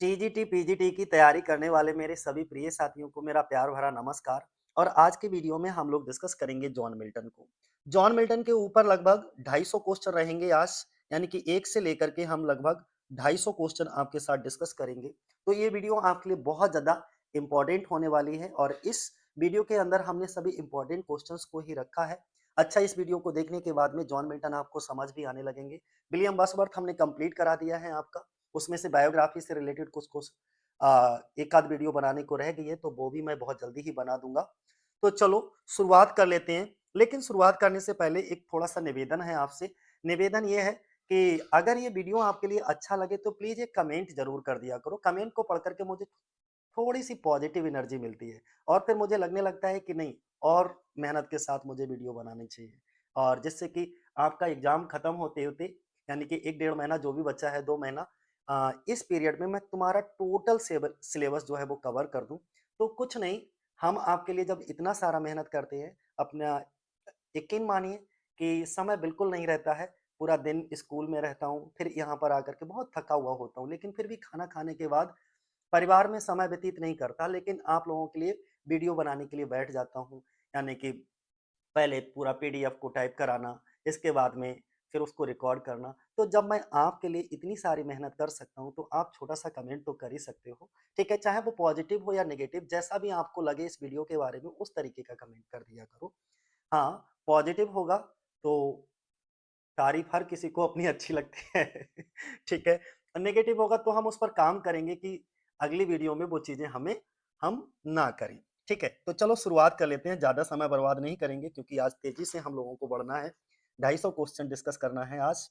TGT PGT की तैयारी करने वाले मेरे सभी प्रिय साथियों को मेरा प्यार भरा नमस्कार। और आज के वीडियो में हम लोग डिस्कस करेंगे जॉन मिल्टन को। जॉन मिल्टन के ऊपर लगभग 250 क्वेश्चन रहेंगे आज, यानी कि एक से लेकर के हम लगभग 250 क्वेश्चन आपके साथ डिस्कस करेंगे। तो ये वीडियो आपके लिए बहुत ज़्यादा इंपॉर्टेंट होने वाली है और इस वीडियो के अंदर हमने सभी इंपॉर्टेंट क्वेश्चंस को ही रखा है। अच्छा, इस वीडियो को देखने के बाद में जॉन मिल्टन आपको समझ भी आने लगेंगे। विलियम बर्ड्सवर्थ हमने कंप्लीट करा दिया है आपका, उसमें से बायोग्राफी से रिलेटेड कुछ-कुछ एक आध वीडियो बनाने को रह गई है, तो वो भी मैं बहुत जल्दी ही बना दूँगा। तो चलो शुरुआत कर लेते हैं, लेकिन शुरुआत करने से पहले एक थोड़ा-सा निवेदन है आपसे। निवेदन ये है कि अगर ये वीडियो आपके लिए अच्छा लगे तो प्लीज़ एक कमेंट ज़रूर कर दिया करो। कमेंट को पढ़ कर के मुझे थोड़ी-सी पॉजिटिव एनर्जी मिलती है और फिर मुझे लगने लगता है कि नहीं, और मेहनत के साथ मुझे वीडियो बनानी चाहिए। और जिससे कि आपका एग्ज़ाम खत्म होते-होते, यानी कि 1 डेढ़ महीना जो भी बचा है, 2 महीना, इस पीरियड में मैं तुम्हारा टोटल सिलेबस जो है वो कवर कर दूँ। तो कुछ नहीं, हम आपके लिए जब इतना सारा मेहनत करते हैं, अपना यकीन मानिए कि समय बिल्कुल नहीं रहता है। पूरा दिन स्कूल में रहता हूँ, फिर यहाँ पर आकर के बहुत थका हुआ होता हूँ, लेकिन फिर भी खाना खाने के बाद परिवार में समय व्यतीत नहीं करता, लेकिन आप लोगों के लिए वीडियो बनाने के लिए बैठ जाता हूँ। यानी कि पहले पूरा पीडीएफ को टाइप कराना, इसके बाद में फिर उसको रिकॉर्ड करना। तो जब मैं आपके लिए इतनी सारी मेहनत कर सकता हूँ, तो आप छोटा-सा कमेंट तो कर ही सकते हो, ठीक है? चाहे वो पॉज़िटिव हो या नेगेटिव, जैसा भी आपको लगे इस वीडियो के बारे में, उस तरीके का कमेंट कर दिया करो। हाँ, पॉज़िटिव होगा तो तारीफ़ हर किसी को अपनी अच्छी लगती है, ठीक है? नेगेटिव होगा तो हम उस पर काम करेंगे कि अगली वीडियो में वो चीज़ें हम ना करें, ठीक है? तो चलो शुरुआत कर लेते हैं, ज़्यादा समय बर्बाद नहीं करेंगे क्योंकि आज तेज़ी से हम लोगों को बढ़ना है। 250 क्वेश्चन डिस्कस करना है आज।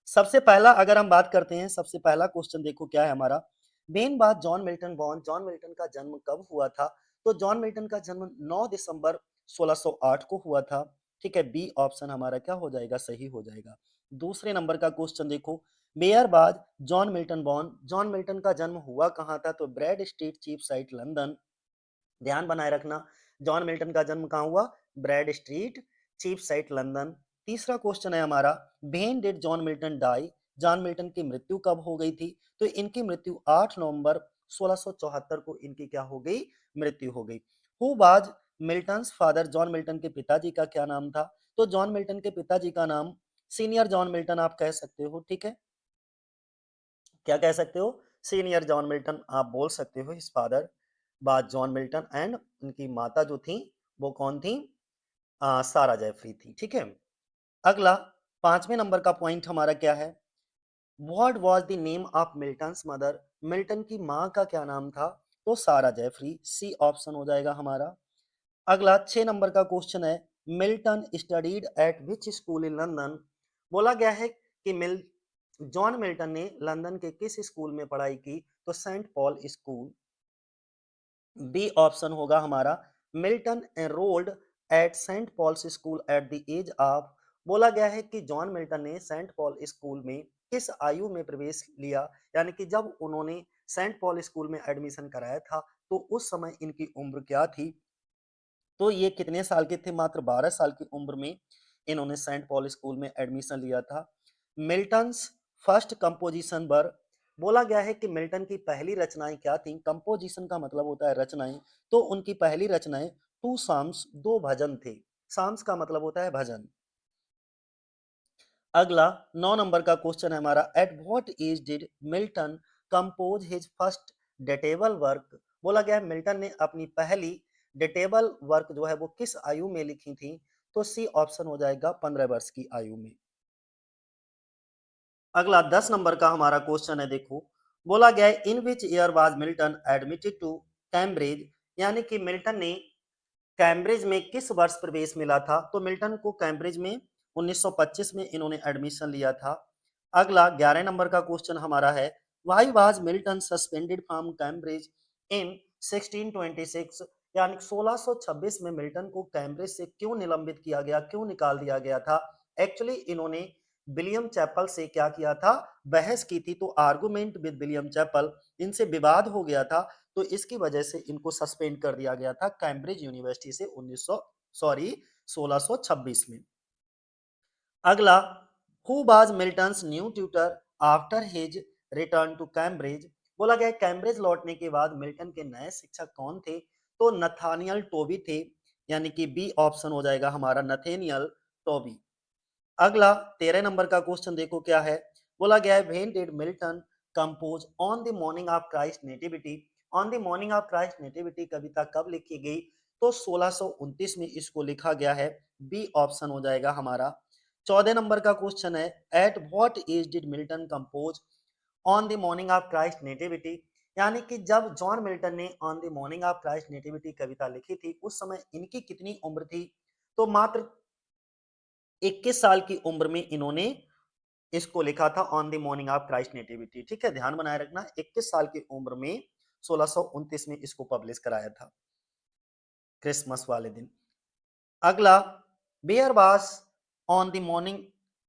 सबसे पहला अगर हम बात करते हैं, सबसे पहला क्वेश्चन देखो क्या है हमारा। मेन बात John Milton born, John Milton का जन्म कब हुआ था? तो जॉन मिल्टन का जन्म 9 दिसंबर 1608 को हुआ था, ठीक है? बी ऑप्शन हमारा क्या हो जाएगा? सही हो जाएगा। दूसरे नंबर का क्वेश्चन देखो, मेयरबाद John Milton born, John Milton का जन्म हुआ कहाँ था? तो ब्रैड स्ट्रीट चीपसाइट लंदन। ध्यान बनाए रखना, जॉन मिल्टन का जन्म कहाँ हुआ? Bread Street, Cheapside, London. तीसरा क्वेश्चन है हमारा, when did John Milton die? John Milton की मृत्यु कब हो गई थी? तो इनकी मृत्यु 8 नवंबर 1674 को इनकी क्या हो गई? मृत्यु हो गई। Who was Milton's father? John Milton के पिताजी का क्या नाम था? तो जॉन मिल्टन के पिताजी का नाम सीनियर जॉन मिल्टन आप कह सकते हो, ठीक है? क्या कह सकते हो? सीनियर जॉन मिल्टन आप बोल सकते हो। हिज फादर बाद जॉन मिल्टन एंड उनकी माता जो थी वो कौन थी? सारा जेफरी थी, ठीक है? अगला पांचवें नंबर का पॉइंट हमारा क्या है? What was the name of Milton's mother? Milton की माँ का क्या नाम था? तो सारा जेफरी, सी ऑप्शन हो जाएगा हमारा। अगला 6 नंबर का क्वेश्चन है, Milton studied at which school in London? बोला गया है कि मिल जॉन मिल्टन ने लंदन के किस स्कूल में पढ़ाई की? तो Saint Paul school, B option होगा हमारा। Milton enrolled at Saint Paul's school at the age of, बोला गया है कि जॉन मिल्टन ने सेंट पॉल स्कूल में किस आयु में प्रवेश लिया? यानी कि जब उन्होंने सेंट पॉल स्कूल में एडमिशन कराया था, तो उस समय इनकी उम्र क्या थी? तो ये कितने साल के थे? मात्र 12 साल की उम्र में इन्होंने सेंट पॉल स्कूल में एडमिशन लिया था। मिल्टन्स फर्स्ट कंपोजिशन वर, बोला गया है कि मिल्टन की पहली रचनाएं क्या थीं? कंपोजिशन का मतलब होता है रचनाएं, तो उनकी पहली रचनाएं टू साम्स, दो भजन थे। साम्स का मतलब होता है भजन। अगला 9 नंबर का क्वेश्चन है हमारा, at what age did Milton compose his first datable work? बोला गया है मिल्टन ने अपनी पहली डेटेबल वर्क जो है वो किस आयु में लिखी थी? तो सी ऑप्शन हो जाएगा 15 वर्ष की आयु में। अगला 10 नंबर का हमारा क्वेश्चन है देखो, बोला गया है in which year was Milton admitted to Cambridge? यानी कि मिल्टन ने कैम्ब्रिज में किस वर्ष प्रवेश मिला था? तो मिल्टन को कैम्ब्रिज में 1925 में इन्होंने एडमिशन लिया था। अगला 11 नंबर का क्वेश्चन हमारा है, why was Milton suspended from Cambridge in 1626? यानी 1626 में मिल्टन को कैम्ब्रिज से क्यों निलंबित किया गया, क्यों निकाल दिया गया था? एक्चुअली इन्होंने विलियम चैपल से क्या किया था? बहस की थी, तो आर्गुमेंट विद विलियम चैपल, इनसे विवाद हो गया था, तो इसकी वजह से इनको सस्पेंड कर दिया गया था कैम्ब्रिज यूनिवर्सिटी से 1626 में। अगला, who was Milton's new tutor after his return to Cambridge. बोला गया कैम्ब्रिज लौटने के बाद मिल्टन के नए शिक्षक कौन थे? तो नथानियल टोबी थे, यानी कि बी ऑप्शन हो जाएगा हमारा नथेनियल टोबी। अगला 13 नंबर का क्वेश्चन देखो क्या है। बोला गया है when did Milton compose on the morning of Christ nativity. On the morning of Christ nativity कविता कब लिखी गई? तो 1629 में इसको लिखा गया है। बी ऑप्शन हो जाएगा हमारा। 14 नंबर का क्वेश्चन है at what age did Milton compose on the morning of Christ nativity. यानी कि जब जॉन मिल्टन ने on the morning of Christ nativity कविता लिखी थी उस समय इनकी कितनी उम्र थी? तो मात्र 21 साल की उम्र में इन्होंने इसको लिखा था on the morning of Christ nativity. ठीक है, ध्यान बनाए रखना, 21 साल की उम्र में 1629 में इसको पब्लिश कराया था, क्रिसमस वाले दिन। अगला where was on the morning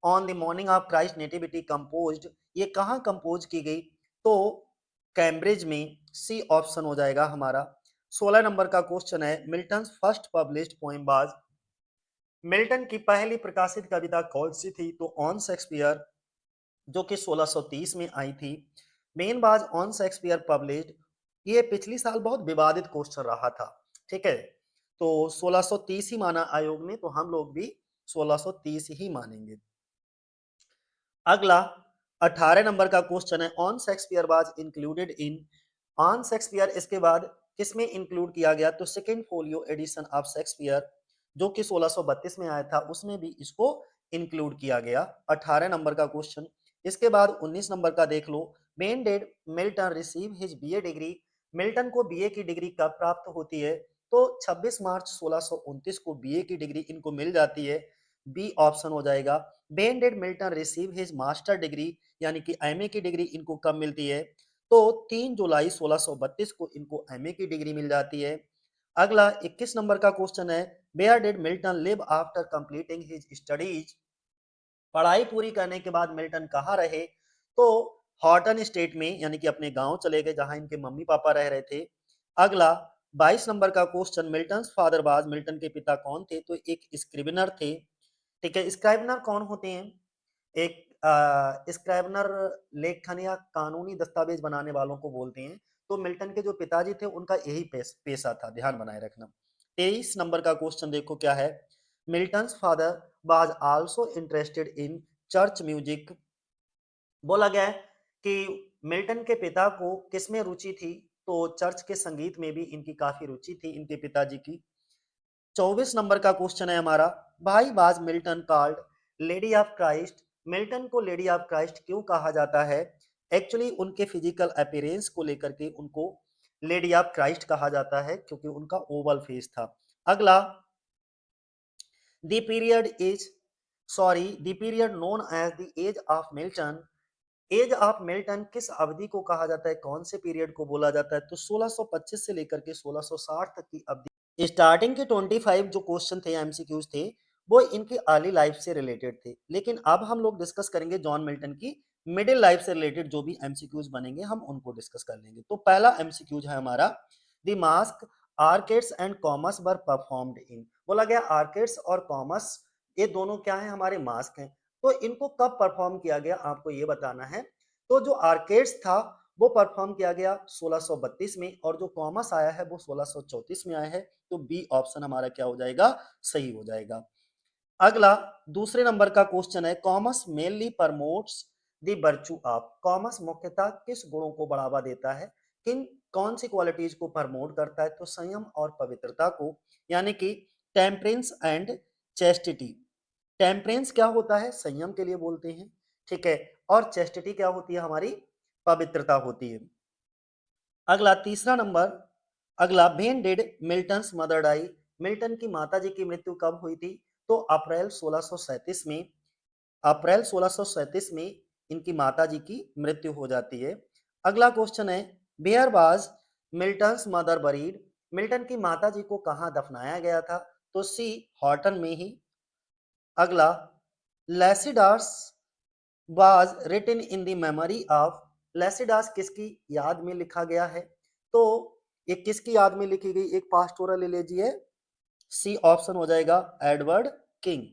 on the morning of Christ nativity composed. ये कहाँ कंपोज की गई? तो कैम्ब्रिज में। सी ऑप्शन हो जाएगा हमारा। 16 नंबर का क्वेश्चन है Milton first published poem was. Milton की पहली प्रकाशित कविता कौन सी थी? तो ऑन शेक्सपियर, जो कि 1630 में आई थी। मेन बाज ऑन शेक्सपियर पब्लिश्ड। ये पिछली साल बहुत विवादित क्वेश्चन रहा था। ठीक है, तो 1630 ही माना आयोग ने, तो हम लोग भी 1630 ही मानेंगे। अगला 18 नंबर का क्वेश्चन है on Shakespeare was included in. On Shakespeare इसके बाद किसमें इंक्लूड किया गया? तो second folio edition of Shakespeare, जो कि 1632 में आया था, उसमें भी इसको इंक्लूड किया गया। 18 नंबर का क्वेश्चन। इसके बाद 19 नंबर का देख लो। When did Milton receive his BA degree. Milton को बीए की डिग्री कब प्राप्त होती है? तो 26 मार्च 1629 को बीए की डिग्री इनको मिल जाती है। बी ऑप्शन हो जाएगा। When did Milton receive his master degree, यानी कि एमए की डिग्री इनको कब मिलती है? तो 3 जुलाई 1632 को इनको एमए की डिग्री मिल जाती है। अगला 21 नंबर का क्वेश्चन है where did Milton live after completing his studies. पढ़ाई पूरी करने के बाद मिल्टन कहाँ रहे? तो हॉटन स्टेट में, यानी कि अपने गांव चले गए जहां इनके मम्मी पापा रह रहे थे। अगला 22 नंबर का क्वेश्चन मिल्टन फादर बाज, मिल्टन के पिता कौन थे? तो एक स्क्रिवेनर थे। ठीक है, स्क्राइबनर कौन होते हैं? एक स्क्राइबनर लेखन या कानूनी दस्तावेज बनाने वालों को बोलते हैं। तो मिल्टन के जो पिताजी थे उनका यही पेशा था, ध्यान बनाए रखना। 23 नंबर का क्वेश्चन देखो क्या है। Milton father was also interested in church music. बोला गया है कि मिल्टन के पिता को किसमें रुचि थी? तो चर्च के संगीत में भी इनकी काफी रुचि थी इनके पिताजी की। 24 नंबर का क्वेश्चन है हमारा भाई बाज Milton called lady of Christ. Milton को लेडी ऑफ क्राइस्ट क्यों कहा जाता है? एक्चुअली उनके फिजिकल अपीयरेंस को लेकर के उनको लेडी ऑफ क्राइस्ट कहा जाता है, क्योंकि उनका ओवल फेस था। अगला the period is the period known as the age of Milton. Age of Milton किस अवधि को कहा जाता है? कौन से पीरियड को बोला जाता है? तो 1625 से लेकर के 1660 तक की अवधि। स्टार्टिंग के 25 जो क्वेश्चन थे, एमसीक्यूज थे, वो इनकी अर्ली लाइफ से रिलेटेड थे। लेकिन अब हम लोग डिस्कस करेंगे जॉन मिल्टन की मिडिल लाइफ से रिलेटेड जो भी एमसीक्यूज बनेंगे हम उनको डिस्कस कर लेंगे। तो पहला एमसीक्यूज है हमारा the mask arcades and commerce were performed in. बोला गया आर्केड्स और कॉमर्स ये दोनों क्या है? हमारे मास्क हैं। तो इनको कब परफॉर्म किया गया आपको ये बताना है। तो जो आर्केड्स था वो परफॉर्म किया गया 1632 में, और जो कॉमर्स आया है वो 1634 में आया है। तो बी ऑप्शन हमारा क्या हो जाएगा? सही हो जाएगा। अगला दूसरे नंबर का क्वेश्चन है commerce mainly promotes the virtue of. Commerce मुख्यतः किस गुणों को बढ़ावा देता है? किन कौन सी क्वालिटीज को प्रमोट करता है? तो संयम और पवित्रता को, यानी कि टेम्परेंस एंड चेस्टिटी। टेम्परेंस क्या होता है? संयम के लिए बोलते हैं। ठीक है, और चेस्टिटी क्या होती है? हमारी पवित्रता होती है। अगला तीसरा नंबर। अगला when did Milton's mother die. Milton की माताजी की मृत्यु कब हुई थी? तो अप्रैल 1637 में। अप्रैल 1637 में इनकी माताजी की मृत्यु हो जाती है। अगला क्वेश्चन है where was Milton's mother buried. Milton की माताजी को कहाँ दफनाया गया था? तो सी हॉटन में ही। अगला Lycidas was written in the memory of. Lycidas किसकी याद में लिखा गया है? तो ये किसकी याद में लिखी गई? एक पास्टोरल एलेजी है। सी ऑप्शन हो जाएगा Edward King.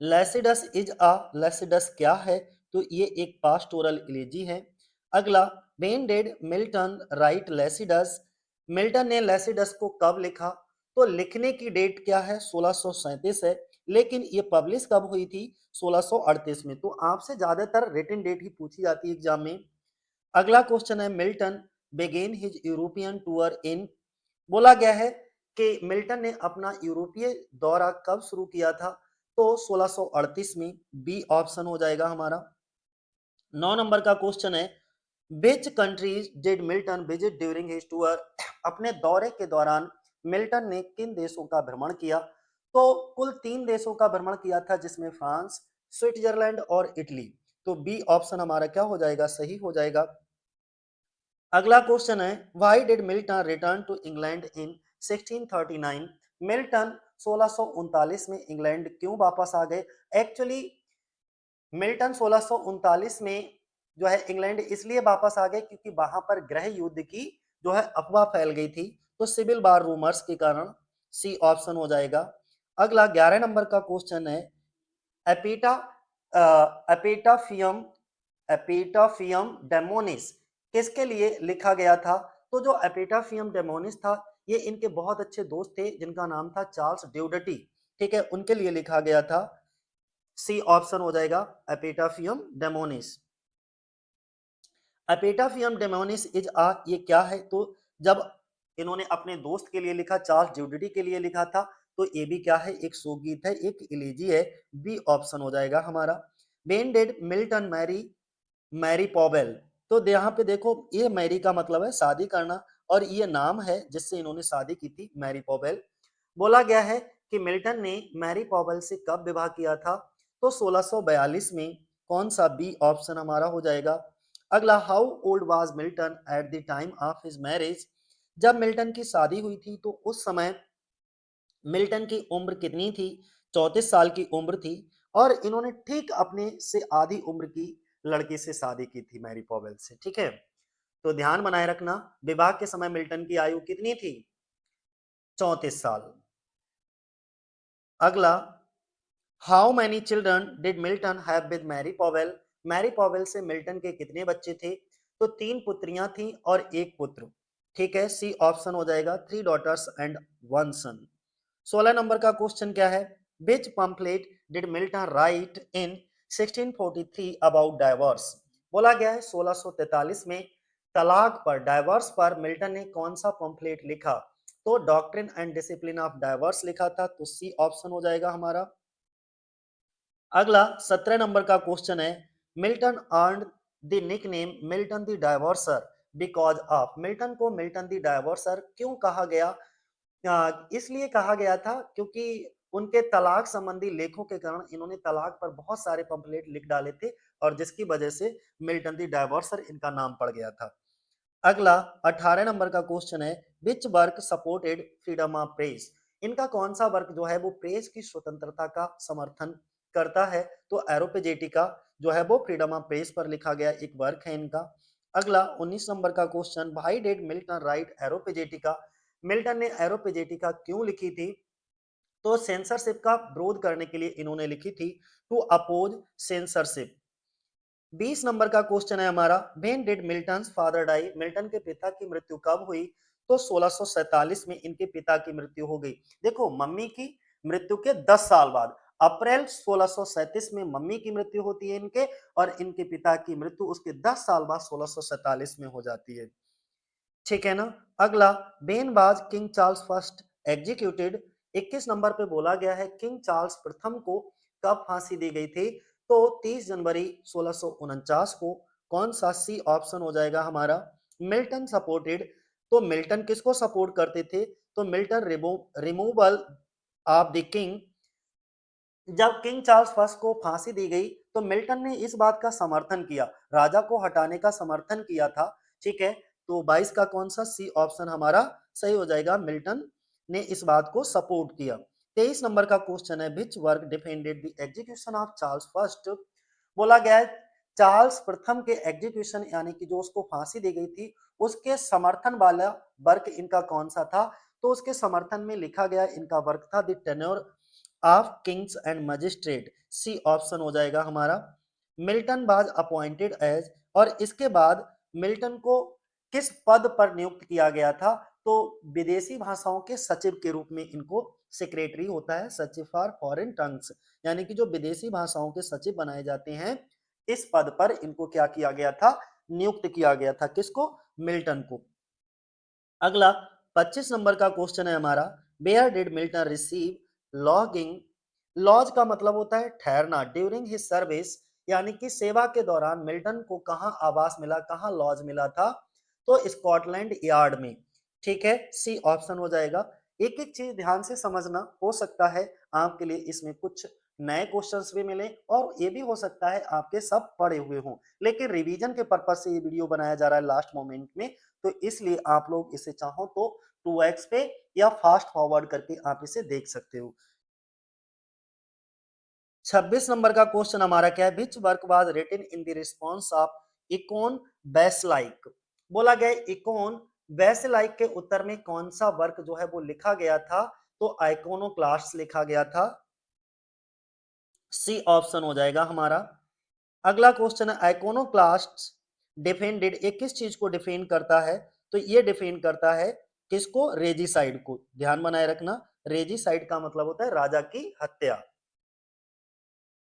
Lycidas is a. Lycidas क्या है? तो ये एक पास्टोरल इलेजी है। अगला, when did Milton write Lycidas, Milton ने लेसिडस को कब लिखा? तो लिखने की डेट क्या है? 1637 है, लेकिन ये पब्लिश कब हुई थी? 1638 में। तो आपसे ज्यादातर रिटन डेट ही पूछी जाती है एग्जाम में। अगला क्वेश्चन है, Milton began his European tour in, बोला गया है कि मिल्टन ने अपना यूरोपीय दौरा कब शुरू किया था? तो 1638 में। बी ऑप्शन हो जाएगा हमारा। 9 नंबर का क्वेश्चन है, which countries did Milton visit during his tour, अपने दौरे के दौरान मिल्टन ने किन देशों का भ्रमण किया? तो कुल 3 देशों का भ्रमण किया था, जिसमें फ्रांस, स्विट्जरलैंड और इटली। तो बी ऑप्शन हमारा क्या हो जाएगा? सही हो जाएगा। अगला क्वेश्चन है, why did Milton return to England in 1639, Milton 1639 में इंग्लैंड क्यों वापस आ गए? एक्चुअली मिल्टन 1639 में जो है इंग्लैंड इसलिए वापस आ गए क्योंकि वहां पर गृह युद्ध की जो है अफवाह फैल गई थी, तो सिविल वार रूमर्स के कारण। सी ऑप्शन हो जाएगा। अगला 11 नंबर का क्वेश्चन है, एपिटा एपिटाफियम एपिटाफियम डेमोनिस किसके लिए लिखा गया था? तो जो एपिटाफियम डेमोनिस था, ये इनके बहुत अच्छे दोस्त थे जिनका नाम था चार्ल्स ड्यूडटी, ठीक है, उनके लिए लिखा गया था। सी ऑप्शन हो जाएगा, एपिटाफियम डेमोनिस। एपिटाफियम डेमोनिस इज आ, ये क्या है? तो जब इन्होंने अपने दोस्त के लिए लिखा, चार्ल्स ड्यूडिटी के लिए लिखा था, तो ये भी क्या है? एक शोकगीत है, एक इलेजी है। बी ऑप्शन हो जाएगा हमारा। When did Milton marry Mary Powell, तो यहाँ पे देखो, ये मैरी का मतलब है शादी करना, और ये नाम है जिससे इन्होंने शादी की थी, मैरी पॉवेल। बोला गया है कि मिल्टन ने मैरी पॉवेल से कब विवाह किया था? तो 1642 में। कौन सा? बी ऑप्शन हमारा हो जाएगा। अगला, how old was Milton at the time of his marriage, जब मिल्टन की शादी हुई थी तो उस समय मिल्टन की उम्र कितनी थी? 34 साल की उम्र थी, और इन्होंने ठीक अपने से आधी उम्र की लड़की से शादी की थी, मैरी पॉवेल से, ठीक है। तो ध्यान बनाए रखना, विवाह के समय मिल्टन की आयु कितनी थी? 34 साल। अगला, how many children did Milton have with Mary Powell, Mary Powell से मिल्टन के कितने बच्चे थे? तो 3 पुत्रियां थी और 1 पुत्र, ठीक है। सी ऑप्शन हो जाएगा, 3 डॉटर्स एंड 1 सन। 16 नंबर का क्वेश्चन क्या है, which pamphlet did Milton write in 1643 about divorce, बोला गया है 1643 में तलाक पर, डाइवोर्स पर मिल्टन ने कौन सा पम्पलेट लिखा? तो doctrine and discipline of divorce लिखा था। तो सी ऑप्शन हो जाएगा हमारा। अगला 17 नंबर का क्वेश्चन है, Milton earned the nickname Milton the divorcer because of, Milton को मिल्टन द डाइवोर्सर क्यों कहा गया? इसलिए कहा गया था क्योंकि उनके तलाक संबंधी लेखों के कारण इन्होंने तलाक पर बहुत सारे पंपलेट लिख डाले थे, और जिसकी वजह से मिल्टन द डाइवोर्सर इनका नाम पड़ गया था। अगला 18 नंबर का क्वेश्चन है, which work supported freedom of press, इनका कौन सा वर्क जो है वो प्रेस की स्वतंत्रता का समर्थन करता है? तो एरोपेजेटिका जो है वो फ्रीडम ऑफ प्रेस पर लिखा गया एक वर्क है इनका। अगला 19 नंबर का question, why did Milton write Areopagitica, Milton ने एरोपेजेटिका क्यों लिखी थी? तो सेंसरशिप का विरोध करने के लिए इन्होंने लिखी थी, टू अपोज सेंसरशिप। 20 नंबर का क्वेश्चन है हमारा, when did Milton's father die, Milton के पिता की मृत्यु कब हुई? तो 1647 में इनके पिता की मृत्यु हो गई। देखो, मम्मी की मृत्यु के 10 साल बाद अप्रैल 1637 में मम्मी की मृत्यु होती है इनके, और इनके पिता की मृत्यु उसके 10 साल बाद 1647 में हो जाती है, ठीक है ना। अगला, बेन बाज king Charles first executed, 21 number पे बोला गया है किंग चार्ल्स प्रथम को कब फांसी दी गई थी? तो 30 जनवरी 1649 को। कौन सा? सी ऑप्शन हो जाएगा हमारा, मिल्टन सपोर्टेड। तो मिल्टन किसको सपोर्ट करते थे? तो Milton removal of the king, जब किंग चार्ल्स फर्स्ट को फांसी दी गई तो मिल्टन ने इस बात का समर्थन किया, राजा को हटाने का समर्थन किया था, ठीक है। तो 22 का कौन सा? सी ऑप्शन हमारा सही हो जाएगा, मिल्टन ने इस बात को सपोर्ट किया। 23 नंबर का क्वेश्चन है, which work defended the execution of Charles first, बोला गया है चार्ल्स प्रथम के एग्जीक्यूशन यानी कि जो उसको फांसी दी गई थी उसके समर्थन वाला वर्क इनका कौन सा था? तो उसके समर्थन में लिखा गया इनका वर्क था the tenure of kings and magistrate. C option हो जाएगा हमारा। मिल्टन वाज अपॉइंटेड एज, और इसके बाद मिल्टन को किस पद पर नियुक्त किया गया था? तो विदेशी भाषाओं के सचिव के रूप में इनको सेक्रेटरी होता है, सचिव फॉर फॉरेन टंग्स, यानी कि जो विदेशी भाषाओं के सचिव बनाए जाते हैं, इस पद पर इनको क्या किया गया था? नियुक्त किया गया था। किसको? मिल्टन को। अगला 25 नंबर का क्वेश्चन है हमारा, where did Milton receive lodging? Lodge का मतलब होता है ठहरना, ड्यूरिंग हिज सर्विस, यानी कि सेवा के दौरान मिल्टन को कहां आवास मिला, कहां लॉज मिला था? तो स्कॉटलैंड यार्ड में। ठीक है, सी ऑप्शन हो जाएगा। एक एक चीज ध्यान से समझना, हो सकता है आपके लिए इसमें कुछ नए क्वेश्चंस भी मिले और ये भी हो सकता है आपके सब पढ़े हुए हों, लेकिन रिवीजन के पर्पज से ये वीडियो बनाया जा रहा है लास्ट मोमेंट में, तो इसलिए आप लोग इसे चाहो तो 2x पे या फास्ट फॉरवर्ड करके आप इसे देख सकते हो। 26 नंबर का क्वेश्चन हमारा क्या है, which work was written in the response of Eikon Basilike? बोला गया इकोन बेसलाइक के उत्तर में कौन सा वर्क जो है वो लिखा गया था? तो आइकोनोक्लास्ट लिखा गया था। सी ऑप्शन हो जाएगा हमारा। अगला क्वेश्चन है, आइकोनोक्लास्ट डिफेंडेड, ये किस चीज को डिफेंड करता है? तो ये डिफेंड करता है किसको? रेजिसाइड को। ध्यान बनाए रखना, रेजिसाइड का मतलब होता है राजा की हत्या।